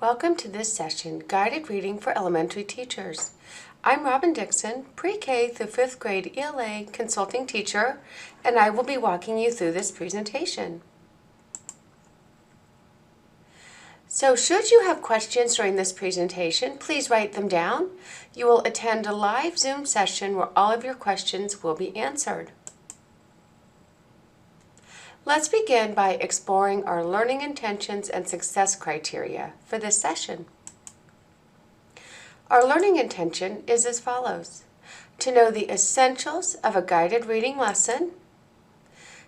Welcome to this session, Guided Reading for Elementary Teachers. I'm Robin Dixon, Pre-K through 5th grade ELA consulting teacher, and I will be walking you through this presentation. So should you have questions during this presentation, please write them down. You will attend a live Zoom session where all of your questions will be answered. Let's begin by exploring our learning intentions and success criteria for this session. Our learning intention is as follows: to know the essentials of a guided reading lesson,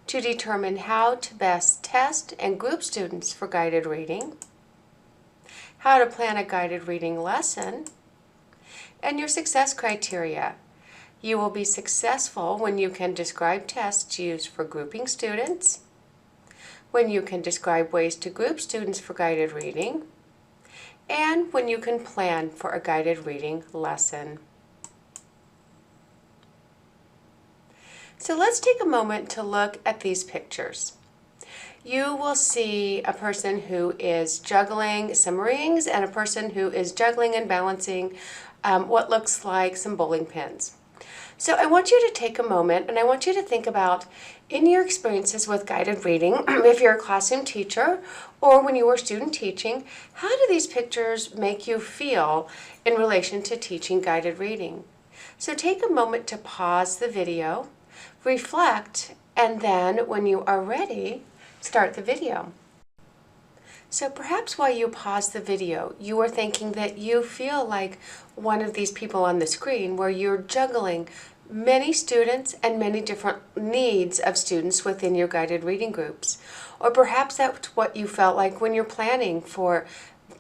to determine how to best test and group students for guided reading, how to plan a guided reading lesson, and your success criteria. You will be successful when you can describe tests used for grouping students, when you can describe ways to group students for guided reading, and when you can plan for a guided reading lesson. So let's take a moment to look at these pictures. You will see a person who is juggling some rings and a person who is juggling and balancing what looks like some bowling pins. So I want you to take a moment and I want you to think about, in your experiences with guided reading, if you're a classroom teacher or when you were student teaching, how do these pictures make you feel in relation to teaching guided reading? So take a moment to pause the video, reflect, and then when you are ready, start the video. So perhaps while you pause the video, you are thinking that you feel like one of these people on the screen where you're juggling many students and many different needs of students within your guided reading groups. Or perhaps that's what you felt like when you're planning for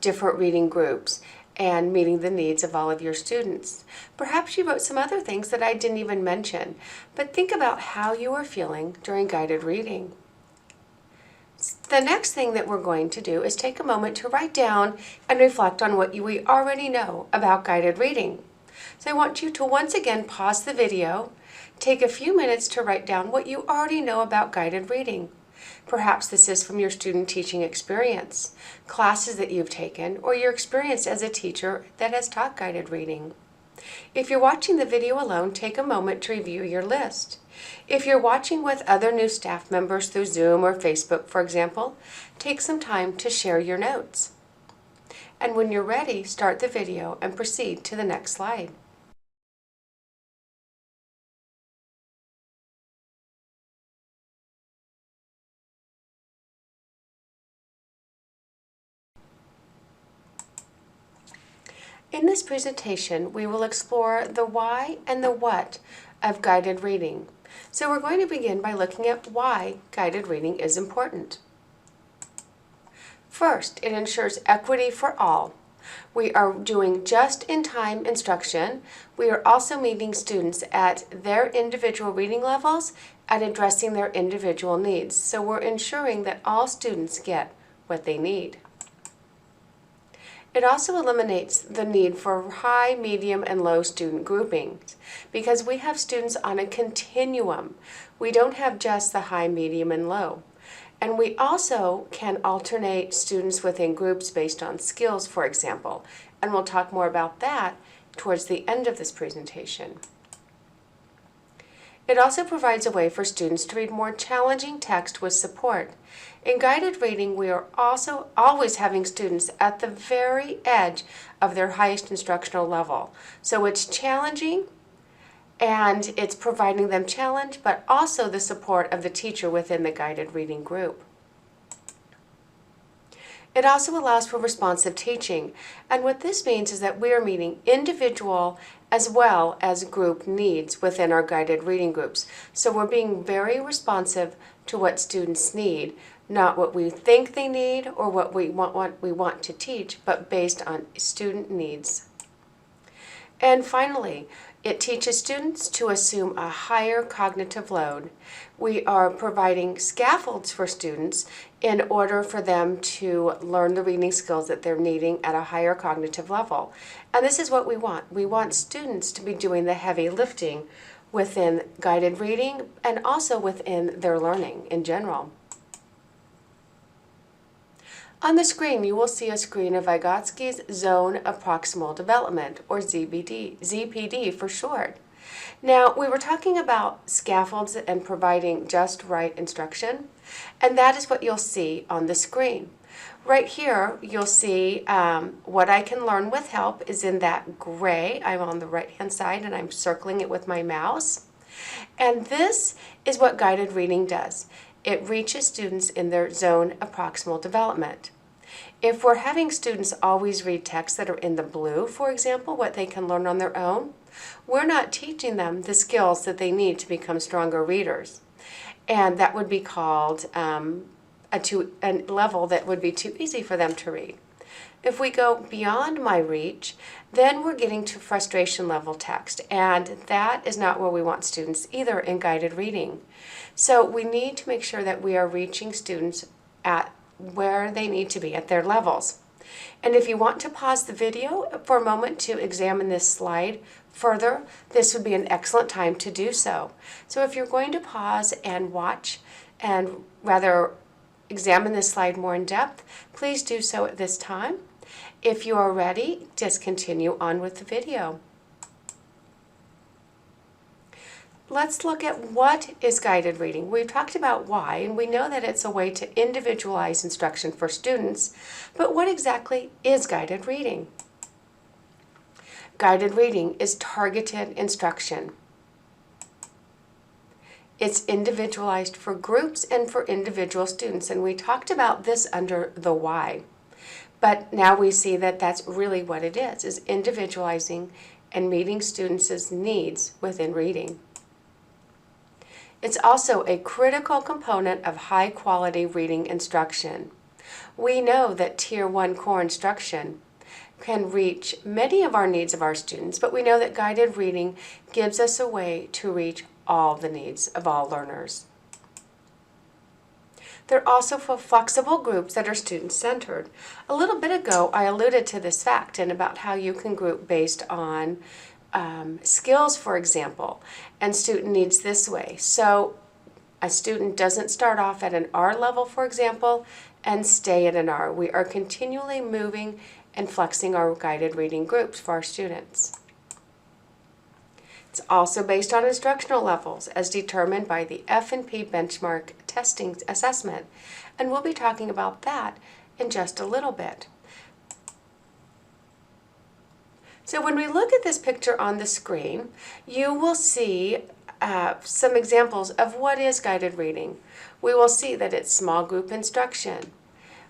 different reading groups and meeting the needs of all of your students. Perhaps you wrote some other things that I didn't even mention, but think about how you are feeling during guided reading. The next thing that we're going to do is take a moment to write down and reflect on what we already know about guided reading. So I want you to once again pause the video, take a few minutes to write down what you already know about guided reading. Perhaps this is from your student teaching experience, classes that you've taken, or your experience as a teacher that has taught guided reading. If you're watching the video alone, take a moment to review your list. If you're watching with other new staff members through Zoom or Facebook, for example, take some time to share your notes. And when you're ready, start the video and proceed to the next slide. In this presentation, we will explore the why and the what of guided reading. So we're going to begin by looking at why guided reading is important. First, it ensures equity for all. We are doing just-in-time instruction. We are also meeting students at their individual reading levels and addressing their individual needs. So we're ensuring that all students get what they need. It also eliminates the need for high, medium, and low student groupings because we have students on a continuum. We don't have just the high, medium, and low. And we also can alternate students within groups based on skills, for example, and we'll talk more about that towards the end of this presentation. It also provides a way for students to read more challenging text with support. In guided reading, we are also always having students at the very edge of their highest instructional level. So it's challenging and it's providing them challenge, but also the support of the teacher within the guided reading group. It also allows for responsive teaching, and what this means is that we are meeting individual as well as group needs within our guided reading groups. So we're being very responsive to what students need, not what we think they need or what we want to teach, but based on student needs. And finally, it teaches students to assume a higher cognitive load. We are providing scaffolds for students in order for them to learn the reading skills that they're needing at a higher cognitive level. And this is what we want. We want students to be doing the heavy lifting within guided reading and also within their learning in general. On the screen, you will see a screen of Vygotsky's Zone of Proximal Development, or ZPD for short. Now, we were talking about scaffolds and providing just right instruction, and that is what you'll see on the screen. Right here, you'll see what I can learn with help is in that gray. I'm on the right-hand side, and I'm circling it with my mouse. And this is what guided reading does. It reaches students in their zone of proximal development. If we're having students always read texts that are in the blue, for example, what they can learn on their own, we're not teaching them the skills that they need to become stronger readers. And that would be called a level that would be too easy for them to read. If we go beyond my reach, then we're getting to frustration level text, and that is not where we want students either in guided reading. So we need to make sure that we are reaching students at where they need to be at their levels. And if you want to pause the video for a moment to examine this slide further, this would be an excellent time to do so. So if you're going to pause and watch and rather examine this slide more in depth, please do so at this time. If you are ready, just continue on with the video. Let's look at what is guided reading. We've talked about why, and we know that it's a way to individualize instruction for students, but what exactly is guided reading? Guided reading is targeted instruction. It's individualized for groups and for individual students, and we talked about this under the why. But now we see that that's really what it is individualizing and meeting students' needs within reading. It's also a critical component of high-quality reading instruction. We know that Tier 1 core instruction can reach many of our needs of our students, but we know that guided reading gives us a way to reach all the needs of all learners. They're also for flexible groups that are student-centered. A little bit ago, I alluded to this fact and about how you can group based on skills, for example, and student needs this way. So a student doesn't start off at an R level, for example, and stay at an R. We are continually moving and flexing our guided reading groups for our students. It's also based on instructional levels as determined by the F&P benchmark testing assessment, and we'll be talking about that in just a little bit. So when we look at this picture on the screen, you will see some examples of what is guided reading. We will see that it's small group instruction.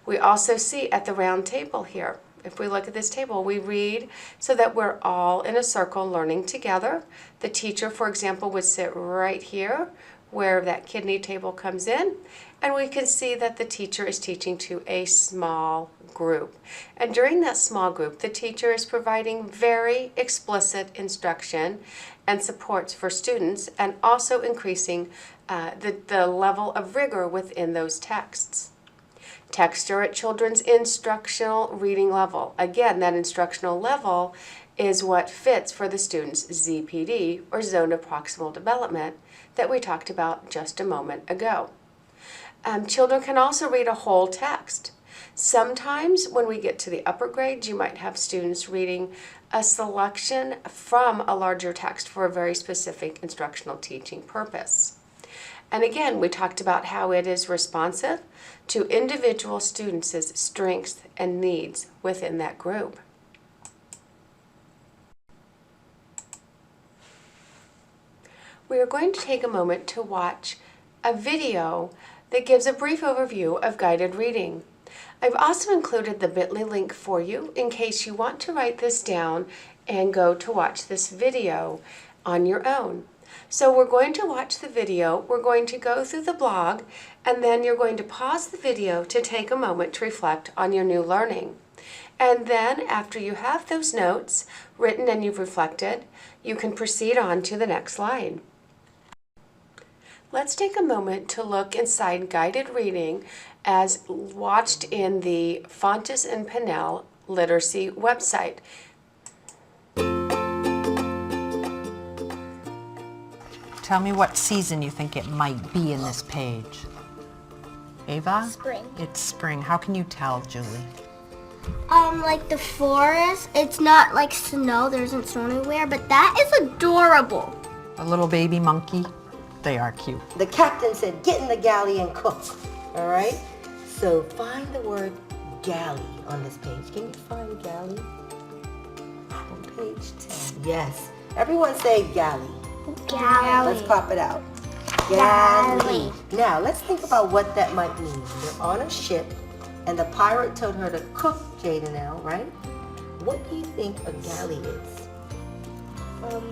We also see at the round table here, if we look at this table, we read so that we're all in a circle learning together. The teacher, for example, would sit right here where that kidney table comes in, and we can see that the teacher is teaching to a small group. And during that small group, the teacher is providing very explicit instruction and supports for students, and also increasing the level of rigor within those texts. Texts are at children's instructional reading level. Again, that instructional level is what fits for the student's ZPD, or Zone of Proximal Development, that we talked about just a moment ago. Children can also read a whole text. Sometimes when we get to the upper grades, you might have students reading a selection from a larger text for a very specific instructional teaching purpose. And again, we talked about how it is responsive to individual students' strengths and needs within that group. We are going to take a moment to watch a video that gives a brief overview of guided reading. I've also included the bit.ly link for you in case you want to write this down and go to watch this video on your own. So we're going to watch the video, we're going to go through the blog, and then you're going to pause the video to take a moment to reflect on your new learning. And then after you have those notes written and you've reflected, you can proceed on to the next slide. Let's take a moment to look inside guided reading as watched in the Fountas and Pinnell Literacy website. Tell me what season you think it might be in this page. Ava? Spring. It's spring. How can you tell, Julie? Like the forest, it's not like snow, there isn't snow anywhere, but that is adorable. A little baby monkey. They are cute. The captain said, get in the galley and cook. All right? So find the word galley on this page. Can you find galley? On page 10. Yes. Everyone say galley. Galley. Let's pop it out. Galley. Now, let's think about what that might mean. You're on a ship, and the pirate told her to cook Jadenelle, right? What do you think a galley is?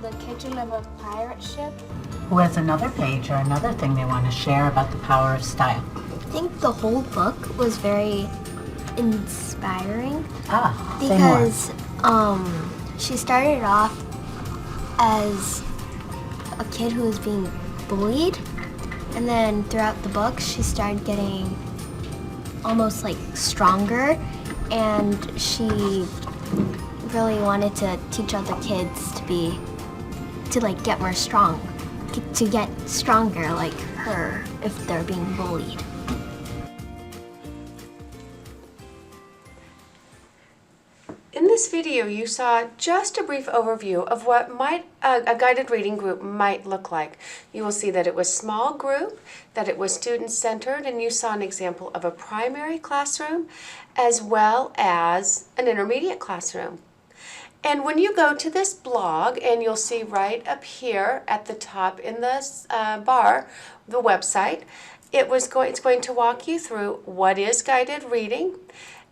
The kitchen of a pirate ship. Who has another page or another thing they want to share about the power of style? I think the whole book was very inspiring Say more. because she started off as a kid who was being bullied, and then throughout the book she started getting almost like stronger, and she really wanted to teach other kids to like get more strong, to get stronger like her if they're being bullied. In this video, you saw just a brief overview of what a guided reading group might look like. You will see that it was small group, that it was student-centered, and you saw an example of a primary classroom as well as an intermediate classroom. And when you go to this blog, and you'll see right up here at the top in this bar, the website, it's going to walk you through what is guided reading.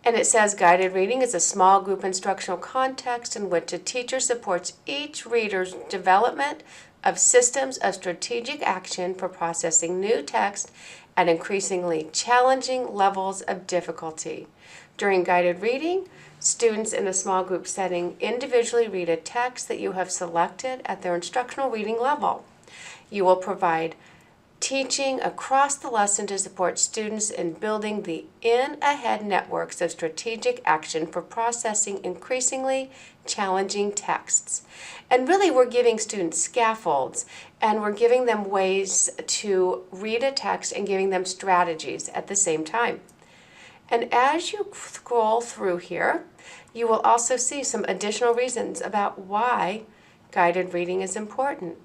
And it says guided reading is a small group instructional context in which a teacher supports each reader's development of systems of strategic action for processing new text at increasingly challenging levels of difficulty. During guided reading, students in a small group setting individually read a text that you have selected at their instructional reading level. You will provide teaching across the lesson to support students in building the in-ahead networks of strategic action for processing increasingly challenging texts. And really, we're giving students scaffolds, and we're giving them ways to read a text and giving them strategies at the same time. And as you scroll through here, you will also see some additional reasons about why guided reading is important,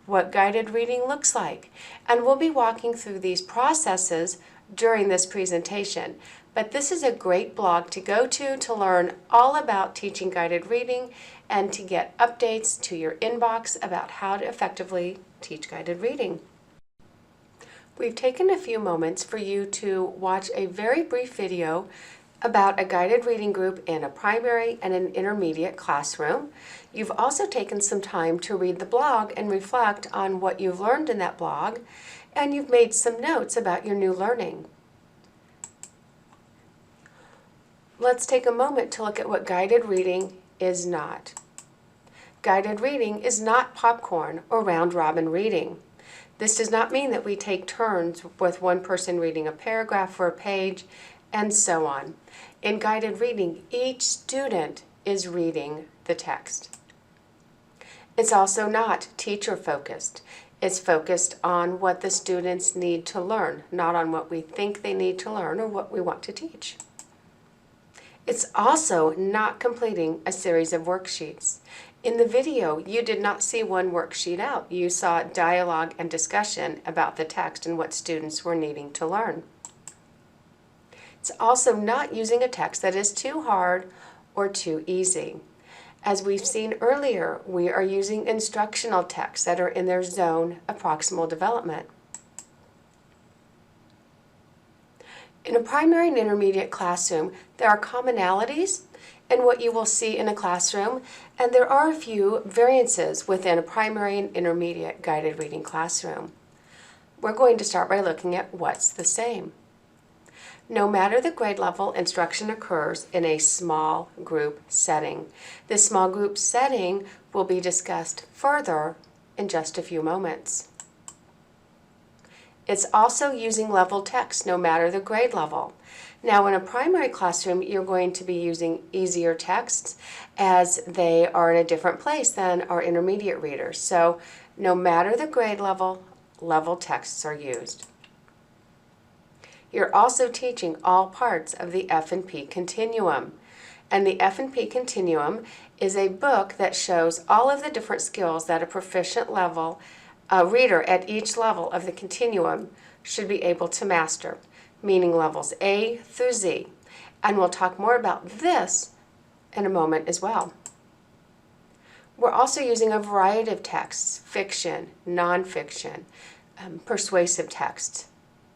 what guided reading looks like, and we'll be walking through these processes during this presentation. But this is a great blog to go to learn all about teaching guided reading and to get updates to your inbox about how to effectively teach guided reading. We've taken a few moments for you to watch a very brief video about a guided reading group in a primary and an intermediate classroom. You've also taken some time to read the blog and reflect on what you've learned in that blog, and you've made some notes about your new learning. Let's take a moment to look at what guided reading is not. Guided reading is not popcorn or round-robin reading. This does not mean that we take turns with one person reading a paragraph or a page and so on. In guided reading, each student is reading the text. It's also not teacher-focused. It's focused on what the students need to learn, not on what we think they need to learn or what we want to teach. It's also not completing a series of worksheets. In the video, you did not see one worksheet out. You saw dialogue and discussion about the text and what students were needing to learn. It's also not using a text that is too hard or too easy. As we've seen earlier, we are using instructional texts that are in their zone of proximal development. In a primary and intermediate classroom, there are commonalities in what you will see in a classroom, and there are a few variances within a primary and intermediate guided reading classroom. We're going to start by looking at what's the same. No matter the grade level, instruction occurs in a small group setting. This small group setting will be discussed further in just a few moments. It's also using level text no matter the grade level. Now in a primary classroom, you're going to be using easier texts as they are in a different place than our intermediate readers. So no matter the grade level, level texts are used. You're also teaching all parts of the F&P continuum. And the F&P continuum is a book that shows all of the different skills that a proficient level reader at each level of the continuum should be able to master, meaning levels A through Z. And we'll talk more about this in a moment as well. We're also using a variety of texts, fiction, nonfiction, persuasive texts,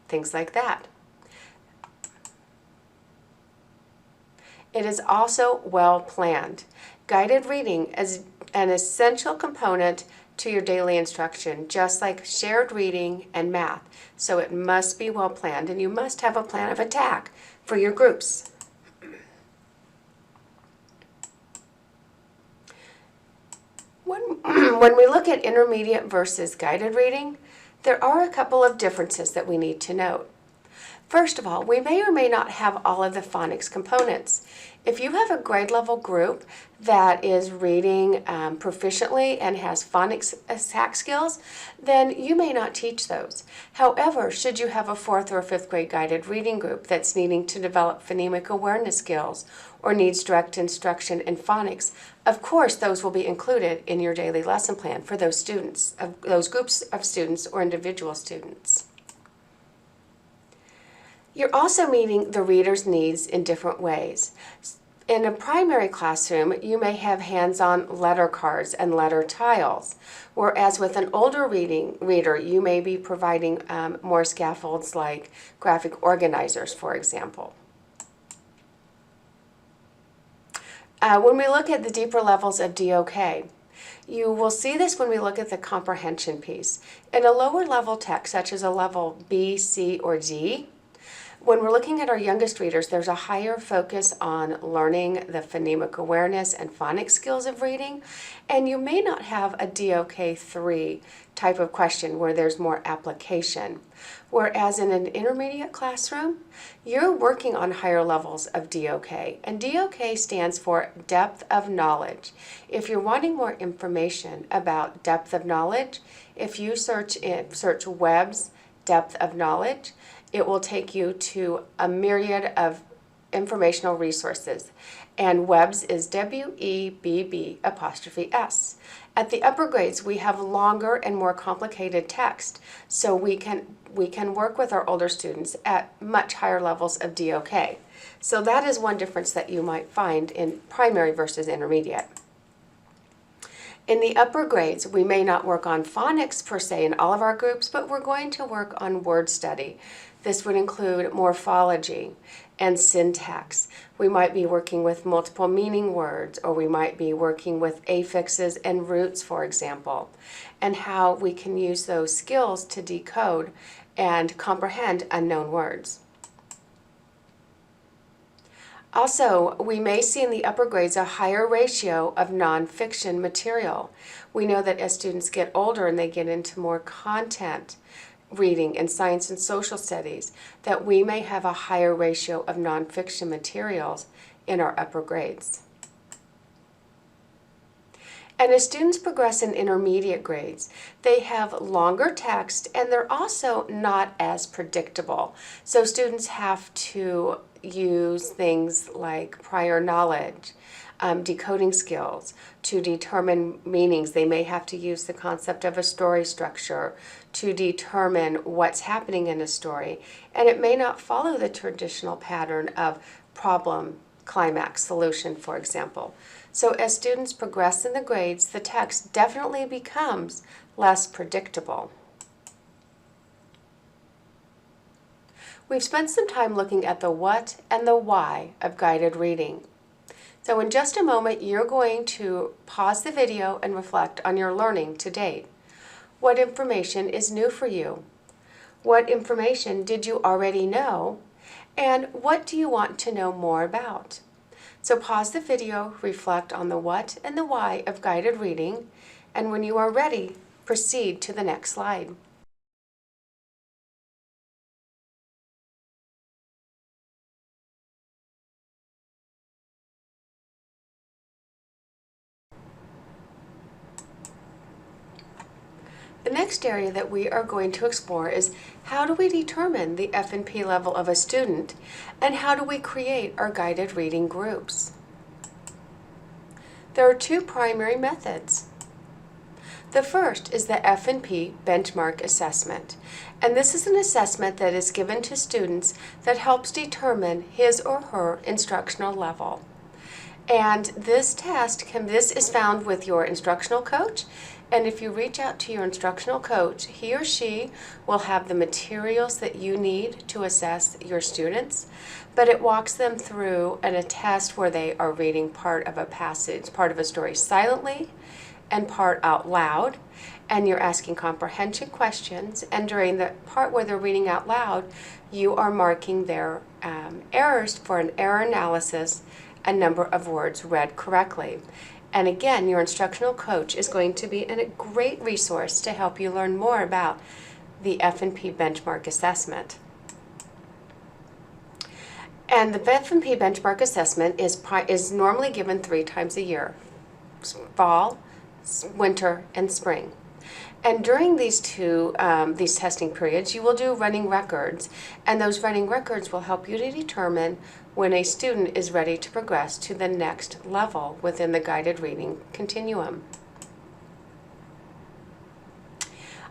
things like that. It is also well planned. Guided reading is an essential component to your daily instruction, just like shared reading and math. So it must be well planned, and you must have a plan of attack for your groups. When we look at intermediate versus guided reading, there are a couple of differences that we need to note. First of all, we may or may not have all of the phonics components. If you have a grade level group that is reading proficiently and has phonics attack skills, then you may not teach those. However, should you have a 4th or 5th grade guided reading group that's needing to develop phonemic awareness skills or needs direct instruction in phonics, of course those will be included in your daily lesson plan for those students, those groups of students or individual students. You're also meeting the reader's needs in different ways. In a primary classroom, you may have hands-on letter cards and letter tiles, whereas with an older reader, you may be providing more scaffolds like graphic organizers, for example. When we look at the deeper levels of DOK, you will see this when we look at the comprehension piece. In a lower level text, such as a level B, C, or D, when we're looking at our youngest readers, there's a higher focus on learning the phonemic awareness and phonics skills of reading, and you may not have a DOK3 type of question where there's more application. Whereas in an intermediate classroom, you're working on higher levels of DOK, and DOK stands for depth of knowledge. If you're wanting more information about depth of knowledge, if you search Webb's depth of knowledge, it will take you to a myriad of informational resources. And Webb's is WEBB''S. At the upper grades, we have longer and more complicated text, so we can work with our older students at much higher levels of DOK. So that is one difference that you might find in primary versus intermediate. In the upper grades, we may not work on phonics per se in all of our groups, but we're going to work on word study. This would include morphology and syntax. We might be working with multiple meaning words, or we might be working with affixes and roots, for example, and how we can use those skills to decode and comprehend unknown words. Also, we may see in the upper grades a higher ratio of nonfiction material. We know that as students get older and they get into more content reading in science and social studies, that we may have a higher ratio of nonfiction materials in our upper grades. And as students progress in intermediate grades, they have longer text and they're also not as predictable. So students have to use things like prior knowledge, decoding skills to determine meanings. They may have to use the concept of a story structure to determine what's happening in a story. And it may not follow the traditional pattern of problem, climax, solution, for example. So as students progress in the grades, the text definitely becomes less predictable. We've spent some time looking at the what and the why of guided reading. So in just a moment, you're going to pause the video and reflect on your learning to date. What information is new for you? What information did you already know? And what do you want to know more about? So pause the video, reflect on the what and the why of guided reading, and when you are ready, proceed to the next slide. The next area that we are going to explore is how do we determine the F&P level of a student, and how do we create our guided reading groups? There are two primary methods. The first is the F&P benchmark assessment, and this is an assessment that is given to students that helps determine his or her instructional level. And this this is found with your instructional coach, and if you reach out to your instructional coach, he or she will have the materials that you need to assess your students, but it walks them through a test where they are reading part of a passage, part of a story silently, and part out loud, and you're asking comprehension questions, and during the part where they're reading out loud, you are marking their errors for an error analysis, a number of words read correctly. And again, your instructional coach is going to be a great resource to help you learn more about the F&P benchmark assessment. And the F&P benchmark assessment is normally given 3 times a year: fall, winter, and spring. And during these these testing periods, you will do running records, and those running records will help you to determine when a student is ready to progress to the next level within the guided reading continuum.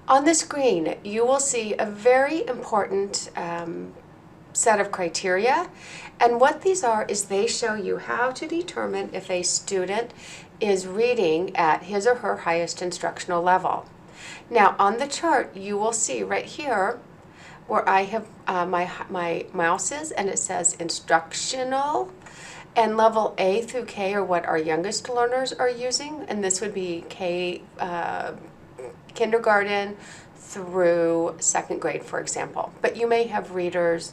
On the screen, you will see a very important set of criteria, and what these are is they show you how to determine if a student is reading at his or her highest instructional level. Now on the chart, you will see right here where I have my mouse is, and it says instructional, and level A through K are what our youngest learners are using, and this would be kindergarten through 2nd grade, for example. But you may have readers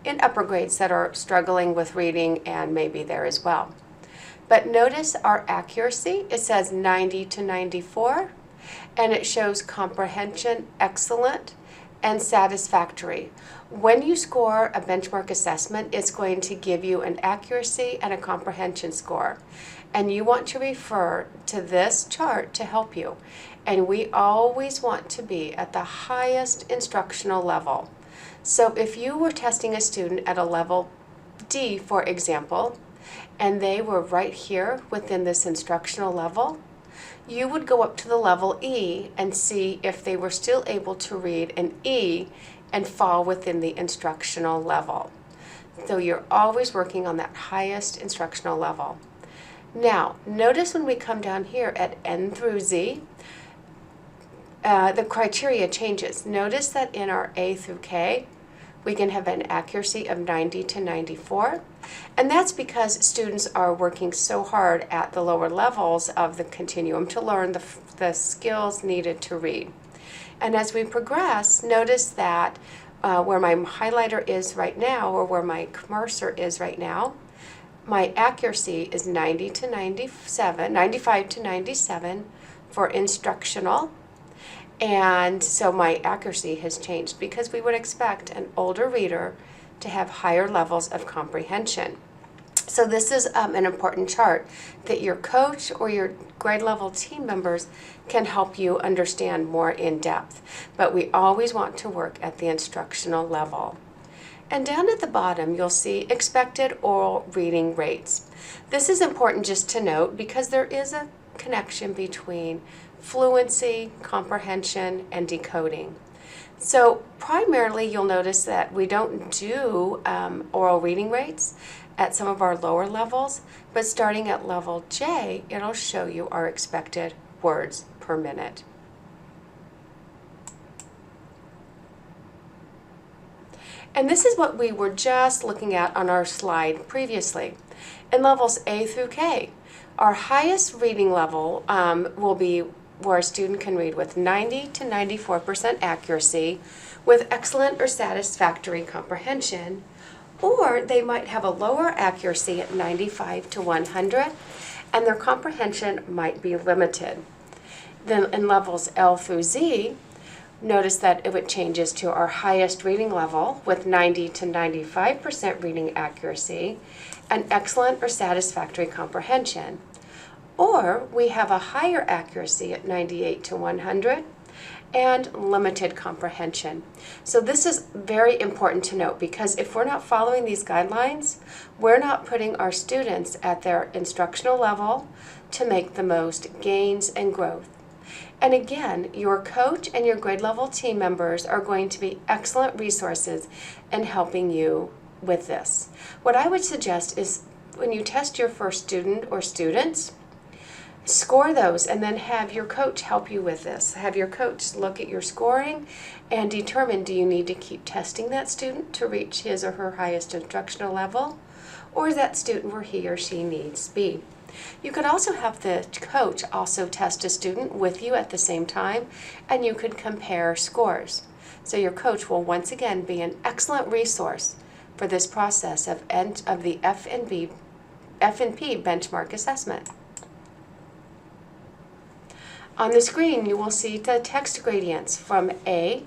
in upper grades that are struggling with reading, and maybe there as well. But notice our accuracy, it says 90 to 94, and it shows comprehension excellent and satisfactory. When you score a benchmark assessment, it's going to give you an accuracy and a comprehension score. And you want to refer to this chart to help you. And we always want to be at the highest instructional level. So if you were testing a student at a level D, for example, and they were right here within this instructional level, you would go up to the level E and see if they were still able to read an E and fall within the instructional level. So you're always working on that highest instructional level. Now, notice when we come down here at N through Z, the criteria changes. Notice that in our A through K, we can have an accuracy of 90 to 94. And that's because students are working so hard at the lower levels of the continuum to learn the skills needed to read. And as we progress, notice that where my highlighter is right now, or where my cursor is right now, my accuracy is 90 to 97, 95 to 97 for instructional. And so my accuracy has changed because we would expect an older reader to have higher levels of comprehension. So this is an important chart that your coach or your grade level team members can help you understand more in depth. But we always want to work at the instructional level. And down at the bottom, you'll see expected oral reading rates. This is important just to note because there is a connection between fluency, comprehension, and decoding. So primarily you'll notice that we don't do oral reading rates at some of our lower levels, but starting at level J, it'll show you our expected words per minute. And this is what we were just looking at on our slide previously. In levels A through K, our highest reading level will be where a student can read with 90 to 94% accuracy with excellent or satisfactory comprehension, or they might have a lower accuracy at 95 to 100, and their comprehension might be limited. Then in levels L through Z, notice that it changes to our highest reading level with 90 to 95% reading accuracy and excellent or satisfactory comprehension. Or we have a higher accuracy at 98 to 100 and limited comprehension. So this is very important to note, because if we're not following these guidelines, we're not putting our students at their instructional level to make the most gains and growth. And again, your coach and your grade level team members are going to be excellent resources in helping you with this. What I would suggest is when you test your first student or students, score those and then have your coach help you with this. Have your coach look at your scoring and determine, do you need to keep testing that student to reach his or her highest instructional level, or is that student where he or she needs to be? You could also have the coach also test a student with you at the same time, and you could compare scores. So your coach will once again be an excellent resource for this process of the F&P benchmark assessment. On the screen, you will see the text gradients from A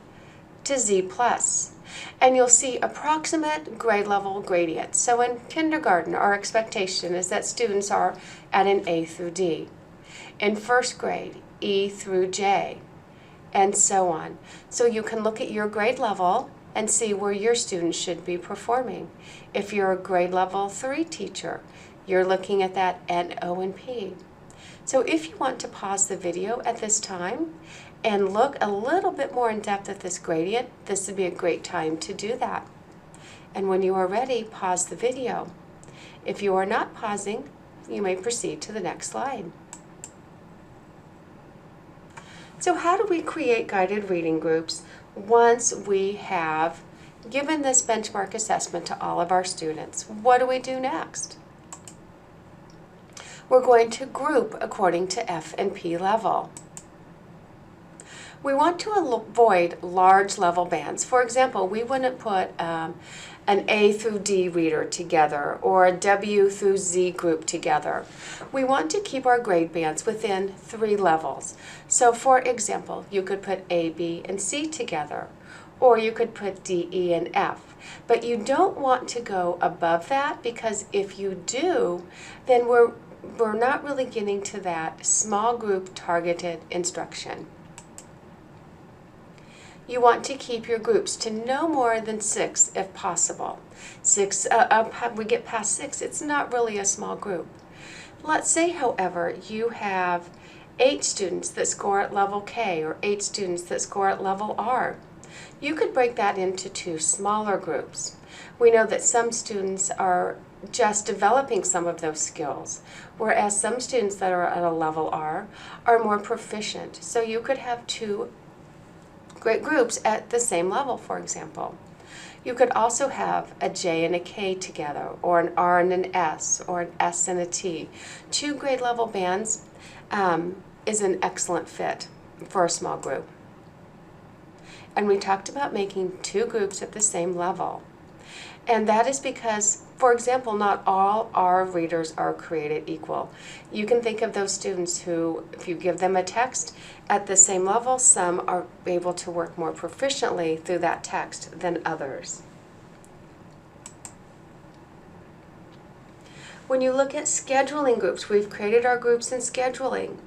to Z+, and you'll see approximate grade level gradients. So in kindergarten, our expectation is that students are at an A through D. In first grade, E through J, and so on. So you can look at your grade level and see where your students should be performing. If you're a grade level 3 teacher, you're looking at that N, O, and P. So if you want to pause the video at this time and look a little bit more in depth at this gradient, this would be a great time to do that. And when you are ready, pause the video. If you are not pausing, you may proceed to the next slide. So how do we create guided reading groups once we have given this benchmark assessment to all of our students? What do we do next? We're going to group according to F&P level. We want to avoid large level bands. For example, we wouldn't put an A through D reader together or a W through Z group together. We want to keep our grade bands within 3 levels. So for example, you could put A, B, and C together, or you could put D, E, and F. But you don't want to go above that, because if you do, then we're not really getting to that small group targeted instruction. You want to keep your groups to no more than 6 if possible. 6, we get past 6, it's not really a small group. Let's say, however, you have 8 students that score at level K or 8 students that score at level R. You could break that into 2 smaller groups. We know that some students are just developing some of those skills, whereas some students that are at a level R are more proficient. So you could have 2 great groups at the same level, for example. You could also have a J and a K together, or an R and an S, or an S and a T. 2 grade level bands is an excellent fit for a small group. And we talked about making 2 groups at the same level. And that is because, for example, not all R readers are created equal. You can think of those students who, if you give them a text at the same level, some are able to work more proficiently through that text than others. When you look at scheduling groups, we've created our groups in scheduling.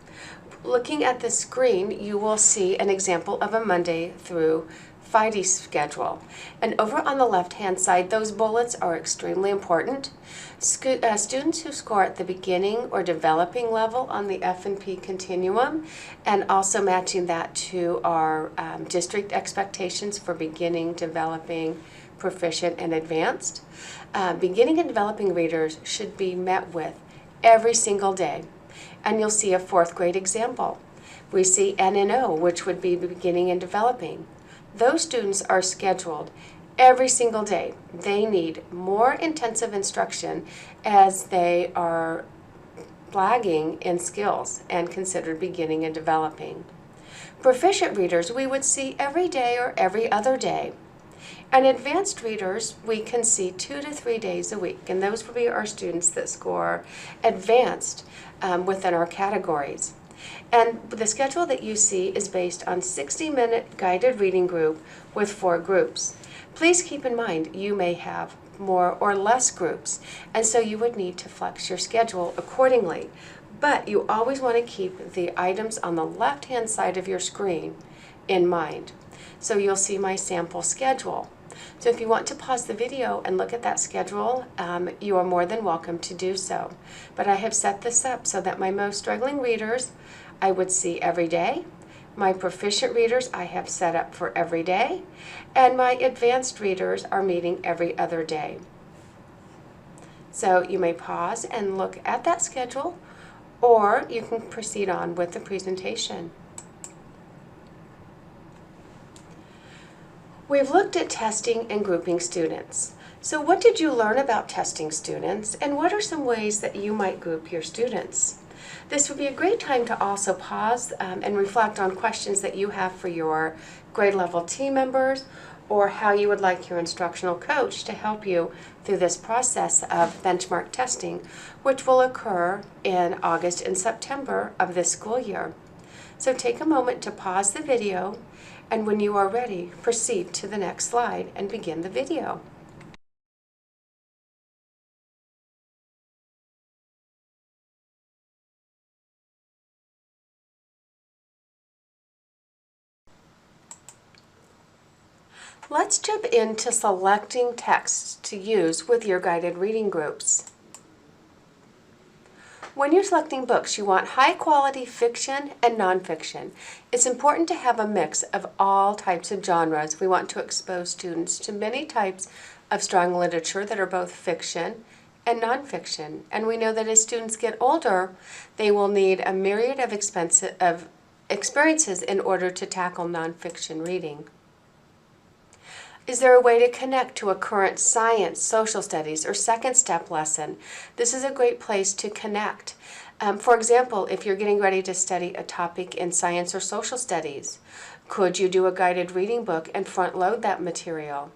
Looking at the screen, you will see an example of a Monday through Friday schedule. And over on the left-hand side, those bullets are extremely important. Students who score at the beginning or developing level on the F&P continuum, and also matching that to our district expectations for beginning, developing, proficient, and advanced. Beginning and developing readers should be met with every single day. And you'll see a 4th grade example. We see N and O, which would be beginning and developing. Those students are scheduled every single day. They need more intensive instruction as they are lagging in skills and considered beginning and developing. Proficient readers we would see every day or every other day. And advanced readers we can see 2 to 3 days a week, and those will be our students that score advanced within our categories. And the schedule that you see is based on 60-minute guided reading group with 4 groups. Please keep in mind you may have more or less groups, and so you would need to flex your schedule accordingly. But you always want to keep the items on the left-hand side of your screen in mind. So you'll see my sample schedule. So if you want to pause the video and look at that schedule, you are more than welcome to do so. But I have set this up so that my most struggling readers I would see every day. My proficient readers I have set up for every day, and my advanced readers are meeting every other day. So you may pause and look at that schedule, or you can proceed on with the presentation. We've looked at testing and grouping students. So what did you learn about testing students, and what are some ways that you might group your students? This would be a great time to also pause and reflect on questions that you have for your grade level team members, or how you would like your instructional coach to help you through this process of benchmark testing, which will occur in August and September of this school year. So take a moment to pause the video, and when you are ready, proceed to the next slide and begin the video. Let's jump into selecting texts to use with your guided reading groups. When you're selecting books, you want high quality fiction and nonfiction. It's important to have a mix of all types of genres. We want to expose students to many types of strong literature that are both fiction and nonfiction. And we know that as students get older, they will need a myriad of experiences in order to tackle nonfiction reading. Is there a way to connect to a current science, social studies, or second step lesson? This is a great place to connect. For example, if you're getting ready to study a topic in science or social studies, could you do a guided reading book and front load that material?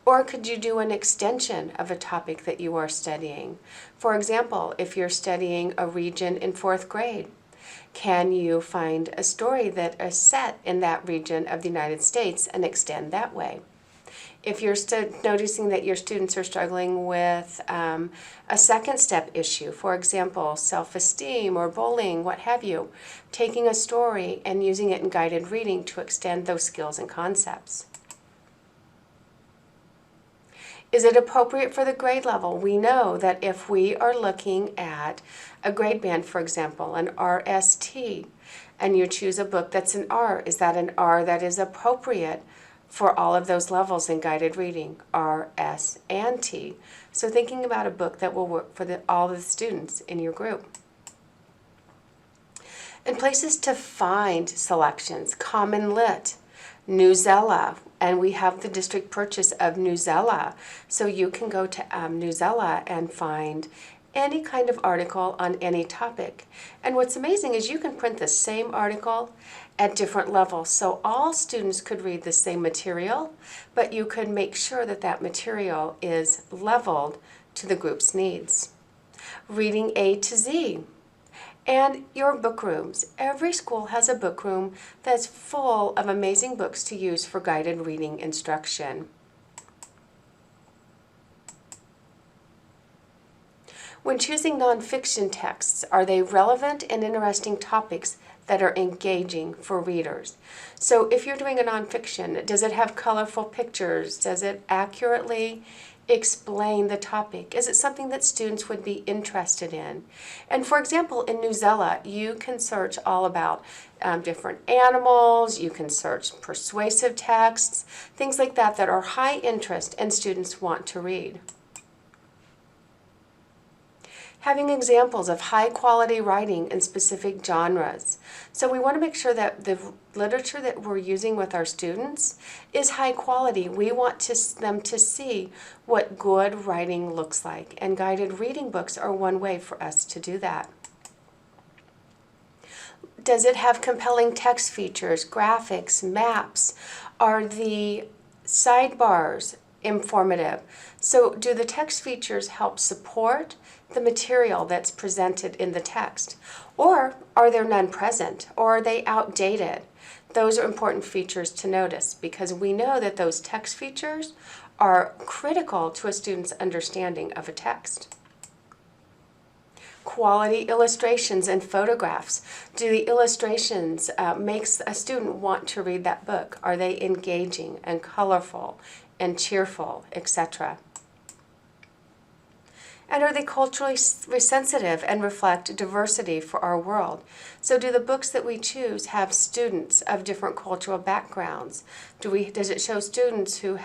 Or could you do an extension of a topic that you are studying? For example, if you're studying a region in 4th grade, can you find a story that is set in that region of the United States and extend that way? If you're noticing that your students are struggling with a second step issue, for example, self-esteem or bullying, what have you, taking a story and using it in guided reading to extend those skills and concepts. Is it appropriate for the grade level? We know that if we are looking at a grade band, for example, an RST, and you choose a book that's an R, is that an R that is appropriate for all of those levels in guided reading, R, S, and T? So thinking about a book that will work for all the students in your group. And places to find selections, Common Lit, Newsela, and we have the district purchase of Newsela. So you can go to Newsela and find any kind of article on any topic. And what's amazing is you can print the same article at different levels. So all students could read the same material, but you could make sure that that material is leveled to the group's needs. Reading A to Z. And your book rooms. Every school has a book room that's full of amazing books to use for guided reading instruction. When choosing nonfiction texts, are they relevant and interesting topics that are engaging for readers? So if you're doing a nonfiction, does it have colorful pictures? Does it accurately explain the topic? Is it something that students would be interested in? And for example, in Newsela, you can search all about different animals, you can search persuasive texts, things like that that are high interest and students want to read. Having examples of high quality writing in specific genres. So we want to make sure that the literature that we're using with our students is high quality. We want them to see what good writing looks like, and guided reading books are one way for us to do that. Does it have compelling text features, graphics, maps? Are the sidebars informative? So do the text features help support the material that's presented in the text? Or are there none present? Or are they outdated? Those are important features to notice, because we know that those text features are critical to a student's understanding of a text. quality illustrations and photographs? Do the illustrations makes a student want to read that book? Are they engaging and colorful and cheerful, etc.? And are they culturally sensitive and reflect diversity for our world? So do the books that we choose have students of different cultural backgrounds? Does it show students who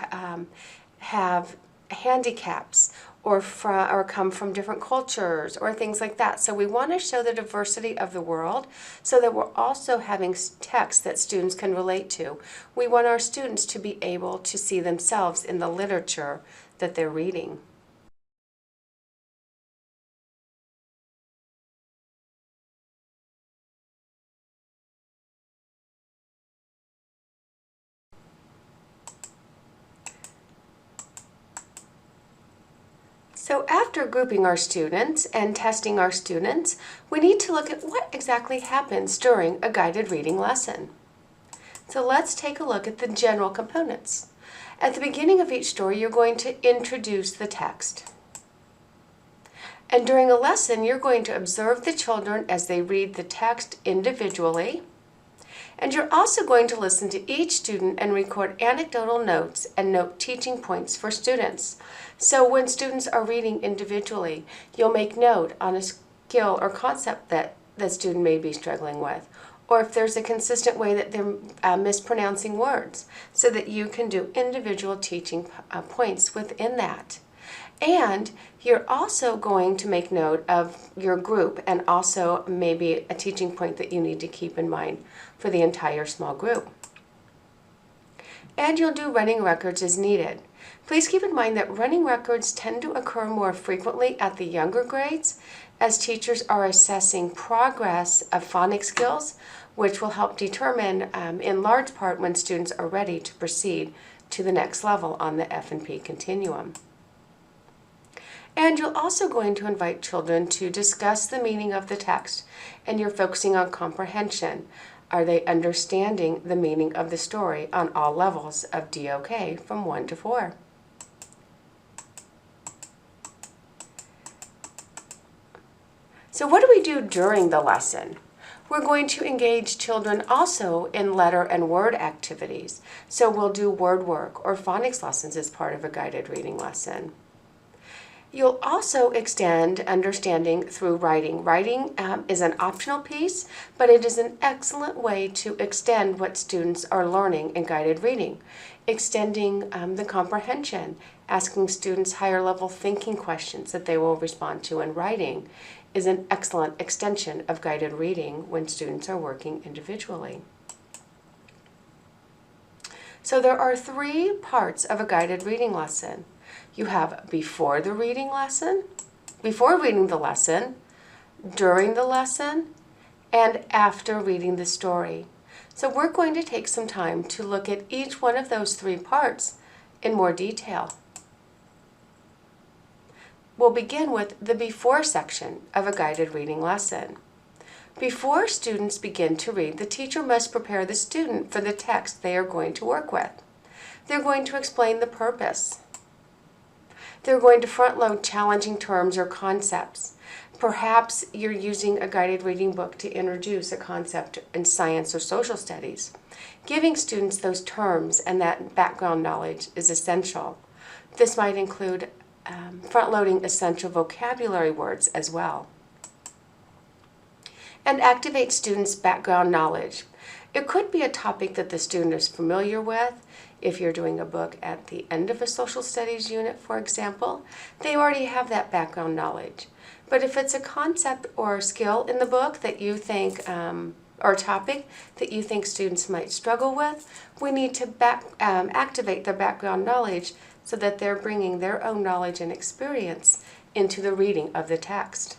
have handicaps or come from different cultures or things like that? So we want to show the diversity of the world so that we're also having texts that students can relate to. We want our students to be able to see themselves in the literature that they're reading. So after grouping our students and testing our students, we need to look at what exactly happens during a guided reading lesson. So let's take a look at the general components. At the beginning of each story, you're going to introduce the text. And during a lesson, you're going to observe the children as they read the text individually. And you're also going to listen to each student and record anecdotal notes and note teaching points for students. So when students are reading individually, you'll make note on a skill or concept that the student may be struggling with, or if there's a consistent way that they're mispronouncing words, so that you can do individual teaching points within that. And you're also going to make note of your group and also maybe a teaching point that you need to keep in mind for the entire small group. And you'll do running records as needed. Please keep in mind that running records tend to occur more frequently at the younger grades as teachers are assessing progress of phonics skills, which will help determine in large part when students are ready to proceed to the next level on the F&P continuum. And you're also going to invite children to discuss the meaning of the text, and you're focusing on comprehension. Are they understanding the meaning of the story on all levels of DOK from 1 to 4? So what do we do during the lesson? We're going to engage children also in letter and word activities. So we'll do word work or phonics lessons as part of a guided reading lesson. You'll also extend understanding through writing. Writing is an optional piece, but it is an excellent way to extend what students are learning in guided reading. Extending the comprehension, asking students higher level thinking questions that they will respond to in writing is an excellent extension of guided reading when students are working individually. So there are 3 parts of a guided reading lesson. You have before the reading lesson, before reading the lesson, during the lesson, and after reading the story. So we're going to take some time to look at each one of those 3 parts in more detail. We'll begin with the before section of a guided reading lesson. Before students begin to read, the teacher must prepare the student for the text they are going to work with. They're going to explain the purpose. They're going to front-load challenging terms or concepts. Perhaps you're using a guided reading book to introduce a concept in science or social studies. Giving students those terms and that background knowledge is essential. This might include front-loading essential vocabulary words as well. And activate students' background knowledge. It could be a topic that the student is familiar with. If you're doing a book at the end of a social studies unit, for example, they already have that background knowledge. But if it's a concept or skill in the book that you think, or a topic that you think students might struggle with, we need to activate their background knowledge so that they're bringing their own knowledge and experience into the reading of the text.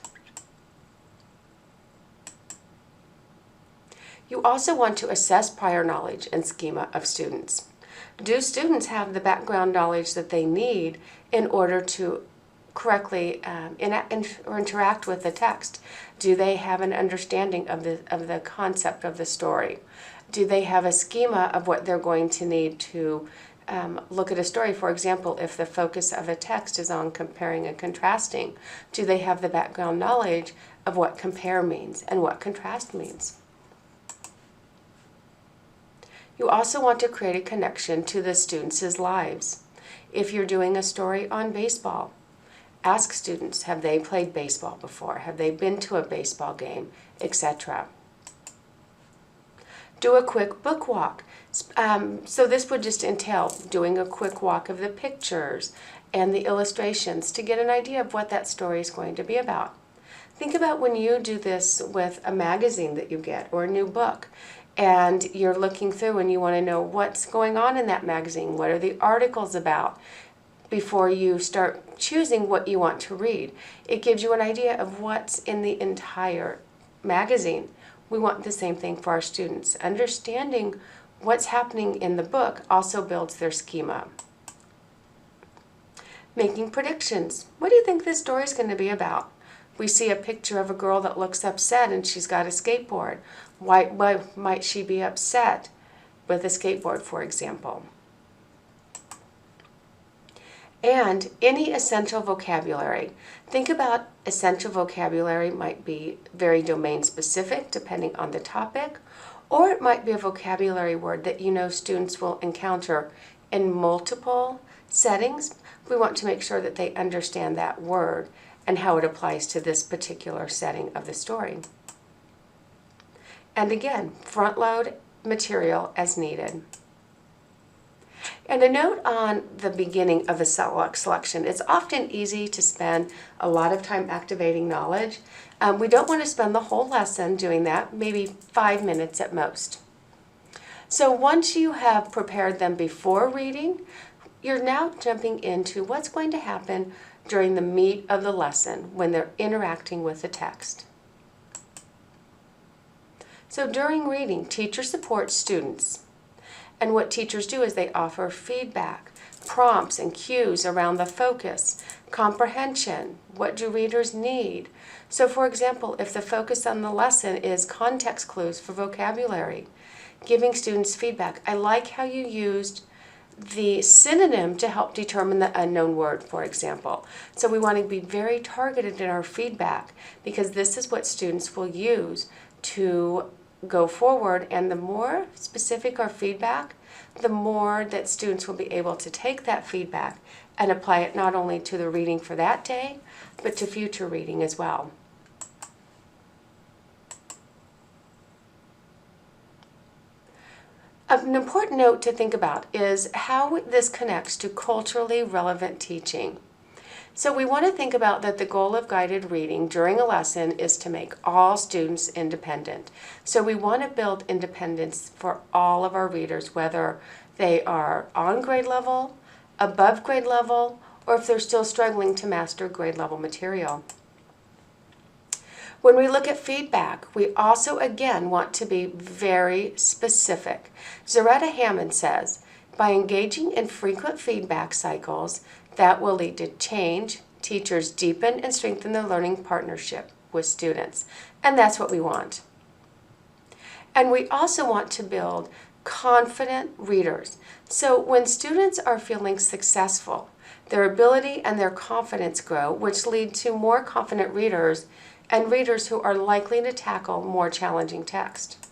You also want to assess prior knowledge and schema of students. Do students have the background knowledge that they need in order to correctly interact with the text? Do they have an understanding of the concept of the story? Do they have a schema of what they're going to need to look at a story? For example, if the focus of a text is on comparing and contrasting, do they have the background knowledge of what compare means and what contrast means. You also want to create a connection to the students' lives. If you're doing a story on baseball, ask students, have they played baseball before? Have they been to a baseball game, etc.? Do a quick book walk. So this would just entail doing a quick walk of the pictures and the illustrations to get an idea of what that story is going to be about. Think about when you do this with a magazine that you get or a new book, and you're looking through and you want to know what's going on in that magazine, what are the articles about, before you start choosing what you want to read. It gives you an idea of what's in the entire magazine. We want the same thing for our students. Understanding what's happening in the book also builds their schema. Making predictions. What do you think this story is going to be about? We see a picture of a girl that looks upset and she's got a skateboard. Why might she be upset with a skateboard, for example? And any essential vocabulary. Think about essential vocabulary might be very domain specific depending on the topic, or it might be a vocabulary word that you know students will encounter in multiple settings. We want to make sure that they understand that word and how it applies to this particular setting of the story. And again, front load material as needed. And a note on the beginning of the selection. It's often easy to spend a lot of time activating knowledge. We don't want to spend the whole lesson doing that, maybe 5 minutes at most. So once you have prepared them before reading, you're now jumping into what's going to happen during the meat of the lesson when they're interacting with the text. So during reading, teachers support students. And what teachers do is they offer feedback, prompts and cues around the focus, comprehension, what do readers need. So for example, if the focus on the lesson is context clues for vocabulary, giving students feedback. I like how you used the synonym to help determine the unknown word, for example. So we want to be very targeted in our feedback because this is what students will use to go forward, and the more specific our feedback, the more that students will be able to take that feedback and apply it not only to the reading for that day, but to future reading as well. An important note to think about is how this connects to culturally relevant teaching. So we want to think about that the goal of guided reading during a lesson is to make all students independent. So we want to build independence for all of our readers, whether they are on grade level, above grade level, or if they're still struggling to master grade level material. When we look at feedback, we also again want to be very specific. Zaretta Hammond says, by engaging in frequent feedback cycles, that will lead to change. Teachers deepen and strengthen their learning partnership with students. And that's what we want. And we also want to build confident readers. So when students are feeling successful, their ability and their confidence grow, which lead to more confident readers and readers who are likely to tackle more challenging text.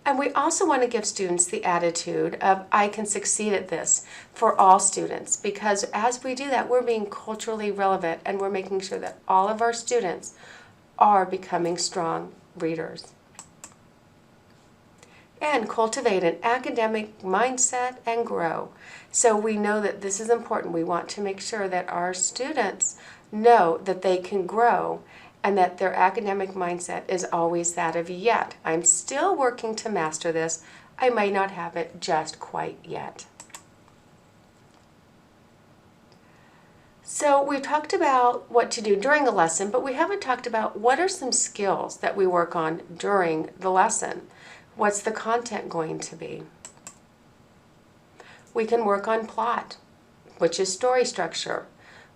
And we also want to give students the attitude of, I can succeed at this, for all students, because as we do that, we're being culturally relevant and we're making sure that all of our students are becoming strong readers. And cultivate an academic mindset and grow. So we know that this is important. We want to make sure that our students know that they can grow and that their academic mindset is always that of yet. I'm still working to master this. I might not have it just quite yet. So we've talked about what to do during a lesson, but we haven't talked about what are some skills that we work on during the lesson. What's the content going to be? We can work on plot, which is story structure.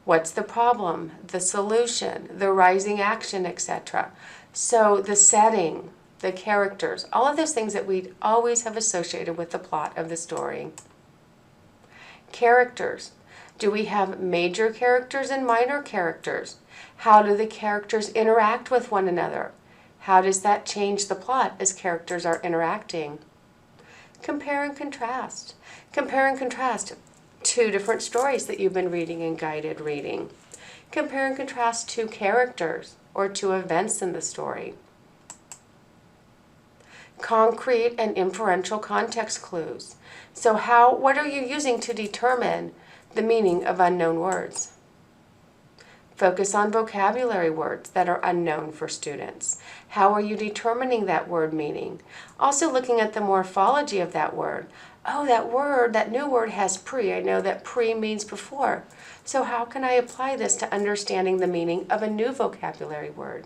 What's the problem, the solution, the rising action, etc. So the setting, the characters, all of those things that we always have associated with the plot of the story. Characters. Do we have major characters and minor characters? How do the characters interact with one another? How does that change the plot as characters are interacting? Compare and contrast. Compare and contrast two different stories that you've been reading in guided reading. Compare and contrast two characters or two events in the story. Concrete and inferential context clues. So what are you using to determine the meaning of unknown words? Focus on vocabulary words that are unknown for students. How are you determining that word meaning? Also looking at the morphology of that word. Oh, that new word has pre. I know that pre means before. So how can I apply this to understanding the meaning of a new vocabulary word?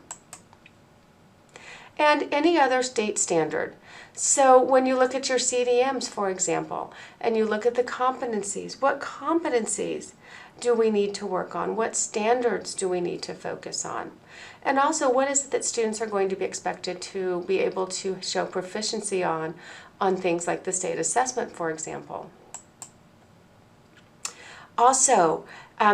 And any other state standard. So when you look at your CDMs, for example, and you look at the competencies, what competencies do we need to work on? What standards do we need to focus on? And also, what is it that students are going to be expected to be able to show proficiency on things like the state assessment, for example? Also,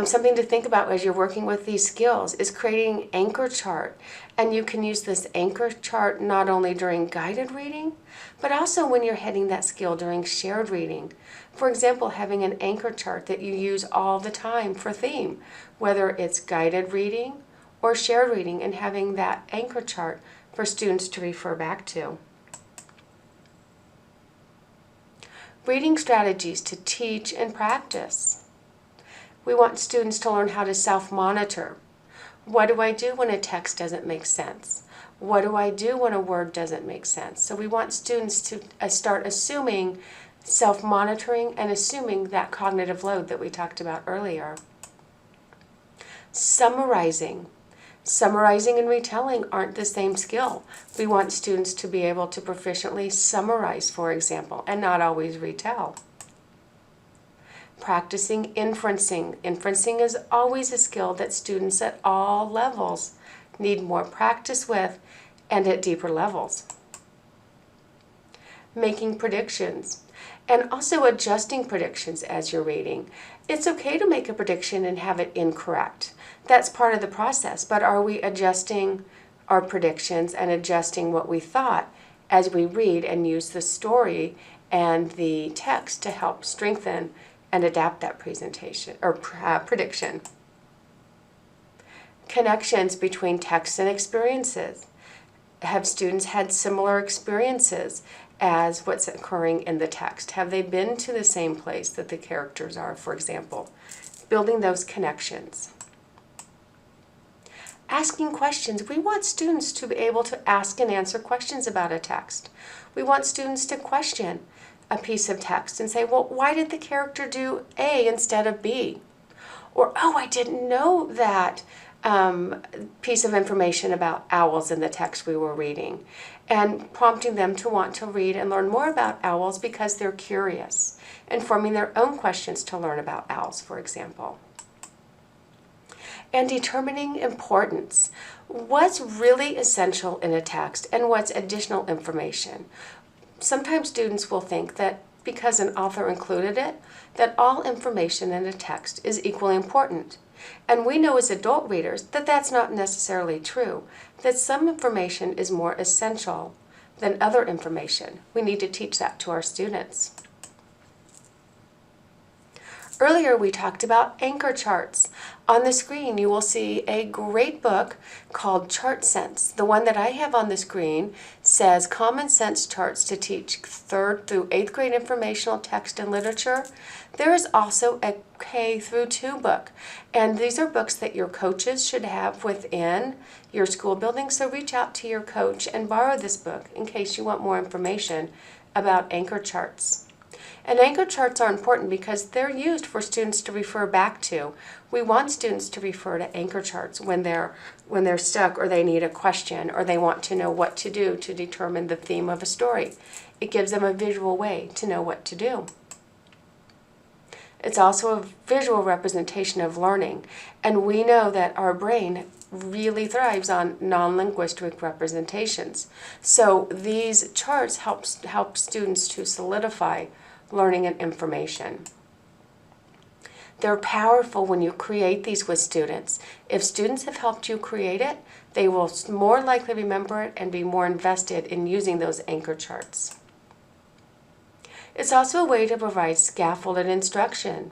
something to think about as you're working with these skills is creating anchor chart. And you can use this anchor chart not only during guided reading, but also when you're heading that skill during shared reading. For example, having an anchor chart that you use all the time for theme, whether it's guided reading or shared reading, and having that anchor chart for students to refer back to. Reading strategies to teach and practice. We want students to learn how to self-monitor. What do I do when a text doesn't make sense? What do I do when a word doesn't make sense? So we want students to start assuming self-monitoring and assuming that cognitive load that we talked about earlier. Summarizing. Summarizing and retelling aren't the same skill. We want students to be able to proficiently summarize, for example, and not always retell. Practicing inferencing. Inferencing is always a skill that students at all levels need more practice with and at deeper levels. Making predictions and also adjusting predictions as you're reading. It's okay to make a prediction and have it incorrect. That's part of the process, but are we adjusting our predictions and adjusting what we thought as we read and use the story and the text to help strengthen and adapt that presentation or prediction? Connections between text and experiences. Have students had similar experiences as what's occurring in the text? Have they been to the same place that the characters are, for example? Building those connections. Asking questions. We want students to be able to ask and answer questions about a text. We want students to question a piece of text and say, well, why did the character do A instead of B? Or, oh, I didn't know that piece of information about owls in the text we were reading. And prompting them to want to read and learn more about owls because they're curious and forming their own questions to learn about owls, for example. And determining importance. What's really essential in a text and what's additional information? Sometimes students will think that because an author included it, that all information in a text is equally important. And we know as adult readers that that's not necessarily true, that some information is more essential than other information. We need to teach that to our students. Earlier we talked about anchor charts. On the screen you will see a great book called Chart Sense. The one that I have on the screen says Common Sense Charts to Teach 3rd through 8th grade Informational Text and Literature. There is also a K through 2 book, and these are books that your coaches should have within your school building, so reach out to your coach and borrow this book in case you want more information about anchor charts. And anchor charts are important because they're used for students to refer back to. We want students to refer to anchor charts when they're stuck or they need a question or they want to know what to do to determine the theme of a story. It gives them a visual way to know what to do. It's also a visual representation of learning, and we know that our brain really thrives on non-linguistic representations. So these charts help students to solidify learning and information. They're powerful when you create these with students. If students have helped you create it, they will more likely remember it and be more invested in using those anchor charts. It's also a way to provide scaffolded instruction.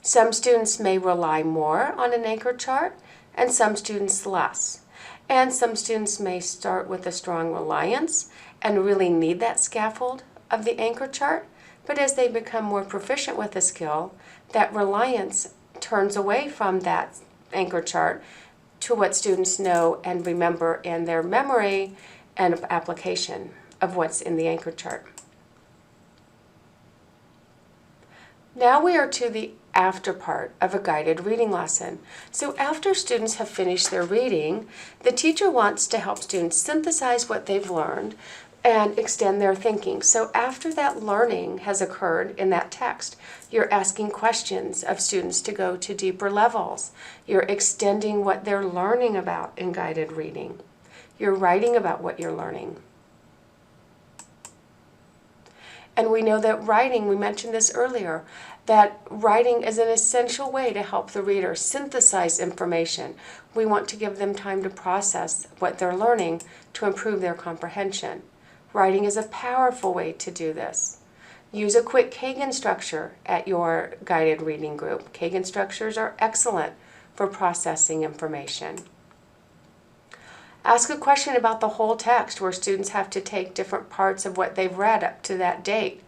Some students may rely more on an anchor chart and some students less. And some students may start with a strong reliance and really need that scaffold of the anchor chart, but as they become more proficient with the skill, that reliance turns away from that anchor chart to what students know and remember in their memory and application of what's in the anchor chart. Now we are to the after part of a guided reading lesson. So after students have finished their reading, the teacher wants to help students synthesize what they've learned and extend their thinking. So after that learning has occurred in that text, you're asking questions of students to go to deeper levels. You're extending what they're learning about in guided reading. You're writing about what you're learning. And we know that writing, we mentioned this earlier, that writing is an essential way to help the reader synthesize information. We want to give them time to process what they're learning to improve their comprehension. Writing is a powerful way to do this. Use a quick Kagan structure at your guided reading group. Kagan structures are excellent for processing information. Ask a question about the whole text where students have to take different parts of what they've read up to that date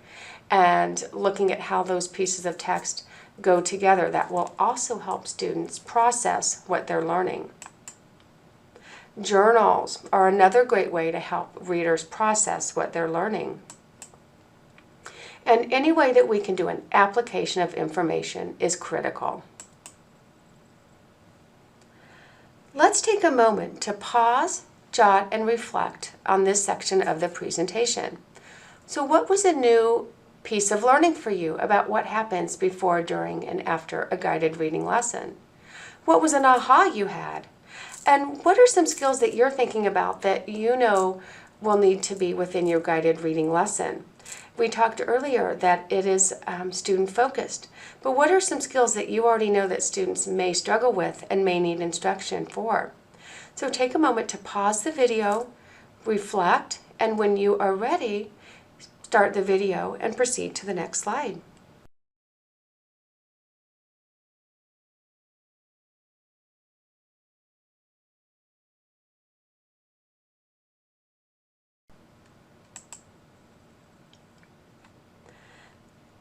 and looking at how those pieces of text go together. That will also help students process what they're learning. Journals are another great way to help readers process what they're learning. And any way that we can do an application of information is critical. Let's take a moment to pause, jot, and reflect on this section of the presentation. So what was a new piece of learning for you about what happens before, during, and after a guided reading lesson? What was an aha you had? And what are some skills that you're thinking about that you know will need to be within your guided reading lesson? We talked earlier that it is student-focused, but what are some skills that you already know that students may struggle with and may need instruction for? So take a moment to pause the video, reflect, and when you are ready, start the video and proceed to the next slide.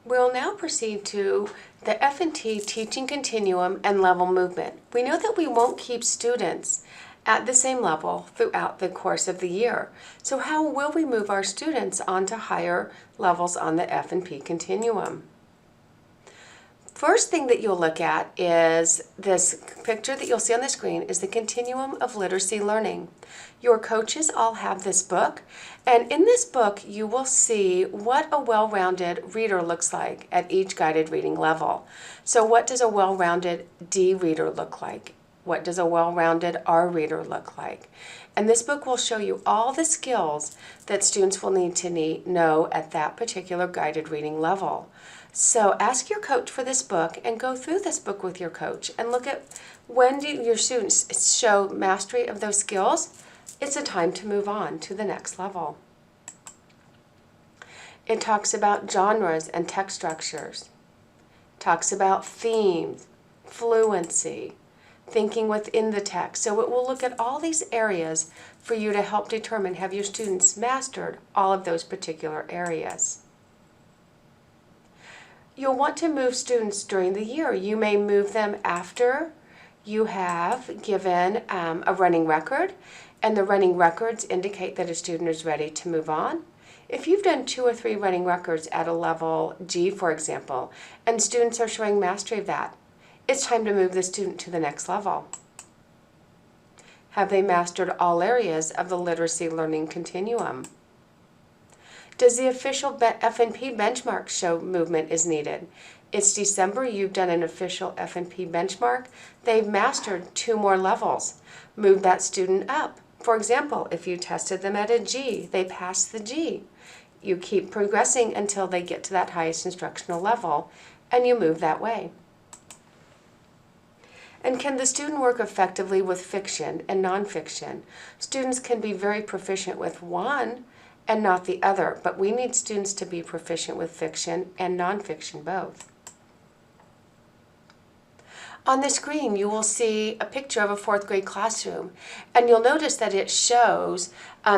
We'll now proceed to the F&T teaching continuum and level movement. We know that we won't keep students at the same level throughout the course of the year. So how will we move our students onto higher levels on the F&P continuum? First thing that you'll look at is this picture that you'll see on the screen is the continuum of literacy learning. Your coaches all have this book, and in this book you will see what a well-rounded reader looks like at each guided reading level. So what does a well-rounded D reader look like? What does a well-rounded R reader look like? And this book will show you all the skills that students will need to know at that particular guided reading level. So ask your coach for this book and go through this book with your coach and look at when do your students show mastery of those skills. It's a time to move on to the next level. It talks about genres and text structures. It talks about themes, fluency, thinking within the text. So it will look at all these areas for you to help determine have your students mastered all of those particular areas. You'll want to move students during the year. You may move them after you have given a running record, and the running records indicate that a student is ready to move on. If you've done 2 or 3 running records at a level G, for example, and students are showing mastery of that, it's time to move the student to the next level. Have they mastered all areas of the literacy learning continuum? Does the official F&P benchmark show movement is needed? It's December, you've done an official F&P benchmark. They've mastered 2 more levels. Move that student up. For example, if you tested them at a G, they passed the G. You keep progressing until they get to that highest instructional level, and you move that way. And can the student work effectively with fiction and nonfiction? Students can be very proficient with one and not the other, but we need students to be proficient with fiction and nonfiction both. On the screen, you will see a picture of a 4th grade classroom, and you'll notice that it shows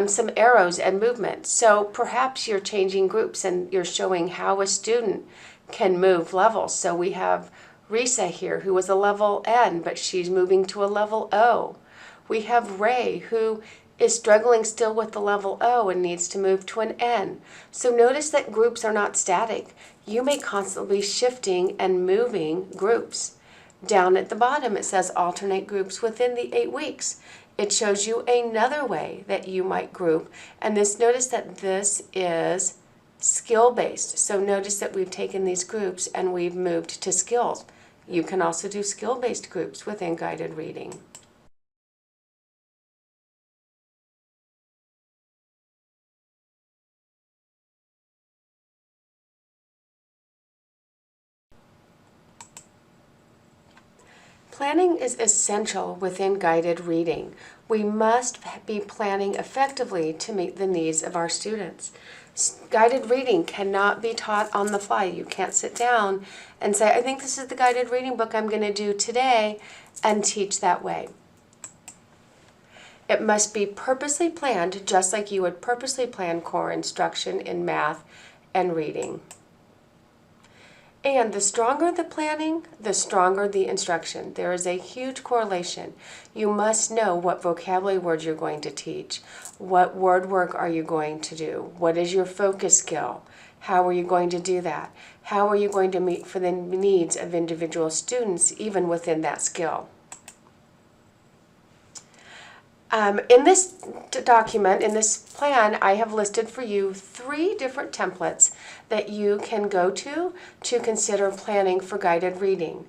some arrows and movements. So perhaps you're changing groups and you're showing how a student can move levels. So we have Risa here, who was a level N, but she's moving to a level O. We have Ray, who is struggling still with the level O and needs to move to an N. So notice that groups are not static. You may constantly be shifting and moving groups. Down at the bottom, it says alternate groups within the 8 weeks. It shows you another way that you might group. And notice that this is skill-based. So notice that we've taken these groups and we've moved to skills. You can also do skill-based groups within guided reading. Planning is essential within guided reading. We must be planning effectively to meet the needs of our students. Guided reading cannot be taught on the fly. You can't sit down and say, I think this is the guided reading book I'm going to do today, and teach that way. It must be purposely planned, just like you would purposely plan core instruction in math and reading. And the stronger the planning, the stronger the instruction. There is a huge correlation. You must know what vocabulary words you're going to teach. What word work are you going to do? What is your focus skill? How are you going to do that? How are you going to meet for the needs of individual students, even within that skill? In this document, in this plan, I have listed for you 3 different templates that you can go to consider planning for guided reading.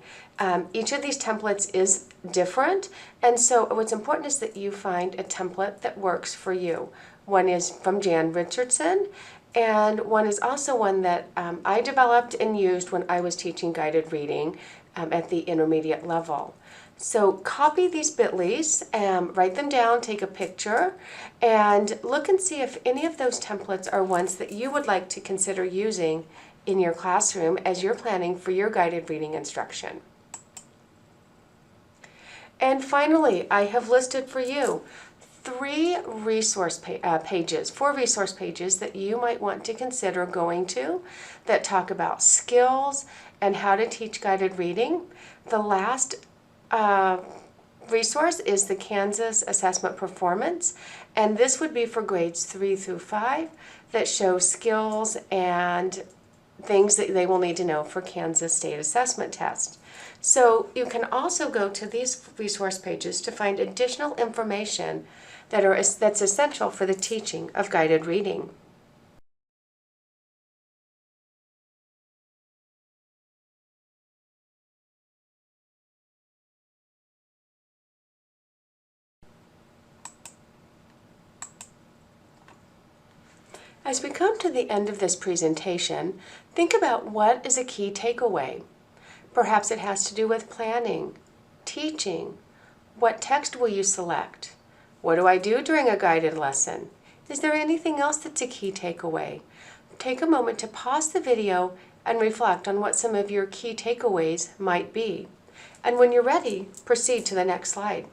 Each of these templates is different, and so what's important is that you find a template that works for you. One is from Jan Richardson, and one is also one that I developed and used when I was teaching guided reading at the intermediate level. So copy these bit.lys, write them down, take a picture, and look and see if any of those templates are ones that you would like to consider using in your classroom as you're planning for your guided reading instruction. And finally, I have listed for you 4 resource pages that you might want to consider going to that talk about skills and how to teach guided reading. The last resource is the Kansas Assessment Performance, and this would be for grades 3 through 5 that show skills and things that they will need to know for Kansas State Assessment Test. So you can also go to these resource pages to find additional information that's essential for the teaching of guided reading. As we come to the end of this presentation, think about what is a key takeaway. Perhaps it has to do with planning, teaching. What text will you select? What do I do during a guided lesson? Is there anything else that's a key takeaway? Take a moment to pause the video and reflect on what some of your key takeaways might be. And when you're ready, proceed to the next slide.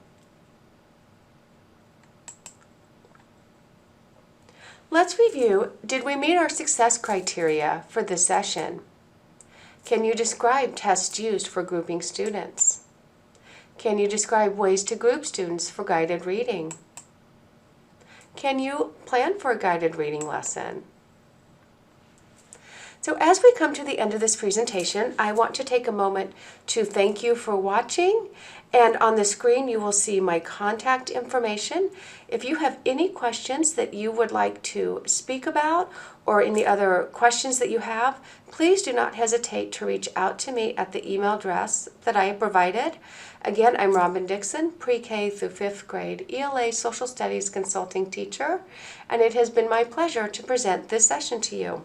Let's review, did we meet our success criteria for this session? Can you describe tests used for grouping students? Can you describe ways to group students for guided reading? Can you plan for a guided reading lesson? So as we come to the end of this presentation, I want to take a moment to thank you for watching. And on the screen, you will see my contact information. If you have any questions that you would like to speak about or any other questions that you have, please do not hesitate to reach out to me at the email address that I have provided. Again, I'm Robin Dixon, pre-K through 5th grade ELA Social Studies Consulting Teacher, and it has been my pleasure to present this session to you.